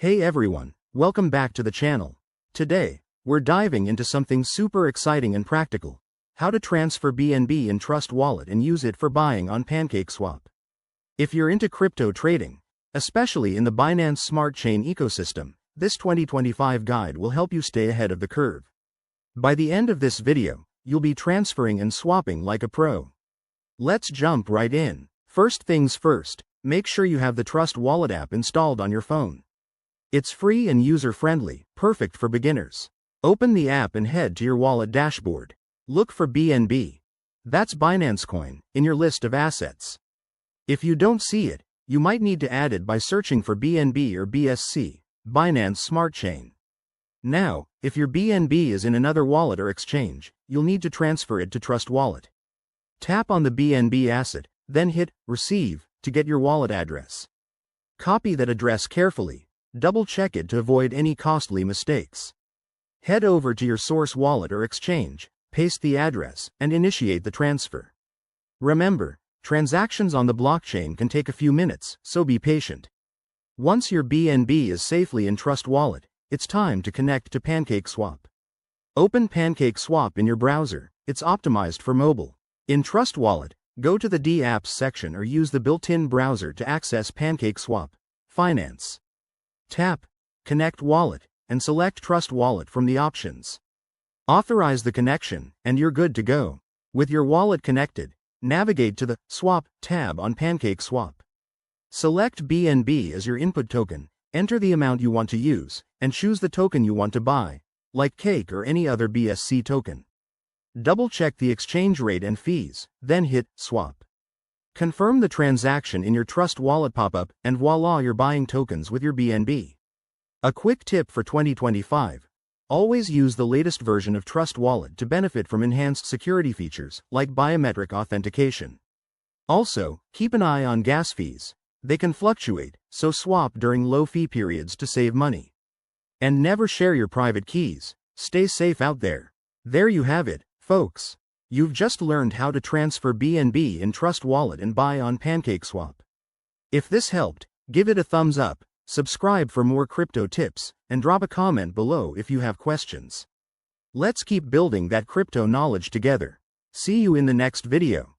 Hey everyone, welcome back to the channel. Today, we're diving into something super exciting and practical. How to transfer BNB in Trust Wallet and use it for buying on Pancake Swap. If you're into crypto trading, especially in the Binance Smart Chain ecosystem, this 2025 guide will help you stay ahead of the curve. By the end of this video, you'll be transferring and swapping like a pro. Let's jump right in. First things first, make sure you have the Trust Wallet app installed on your phone. It's free and user-friendly, perfect for beginners. Open the app and head to your wallet dashboard. Look for BNB. That's Binance Coin, in your list of assets. If you don't see it, you might need to add it by searching for BNB or BSC, Binance Smart Chain. Now, if your BNB is in another wallet or exchange, you'll need to transfer it to Trust Wallet. Tap on the BNB asset, then hit Receive to get your wallet address. Copy that address carefully. Double-check it to avoid any costly mistakes. Head over to your source wallet or exchange, paste the address, and initiate the transfer. Remember, transactions on the blockchain can take a few minutes, so be patient. Once your BNB is safely in Trust Wallet, it's time to connect to Pancake Swap. Open Pancake Swap in your browser. It's optimized for mobile. In Trust Wallet, go to the D-Apps section or use the built-in browser to access Pancake Swap. Finance. Tap Connect Wallet and select Trust Wallet from the options. Authorize the connection, and you're good to go. With your wallet connected, navigate to the Swap tab on Pancake Swap. Select BNB as your input token, enter the amount you want to use, and choose the token you want to buy, like Cake or any other BSC token. Double-check the exchange rate and fees, then hit Swap. Confirm the transaction in your Trust Wallet pop-up, and voila, you're buying tokens with your BNB. A quick tip for 2025. Always use the latest version of Trust Wallet to benefit from enhanced security features, like biometric authentication. Also, keep an eye on gas fees. They can fluctuate, so swap during low fee periods to save money. And never share your private keys. Stay safe out there. There you have it, folks. You've just learned how to transfer BNB in Trust Wallet and buy on Pancake Swap. If this helped, give it a thumbs up, subscribe for more crypto tips, and drop a comment below if you have questions. Let's keep building that crypto knowledge together. See you in the next video.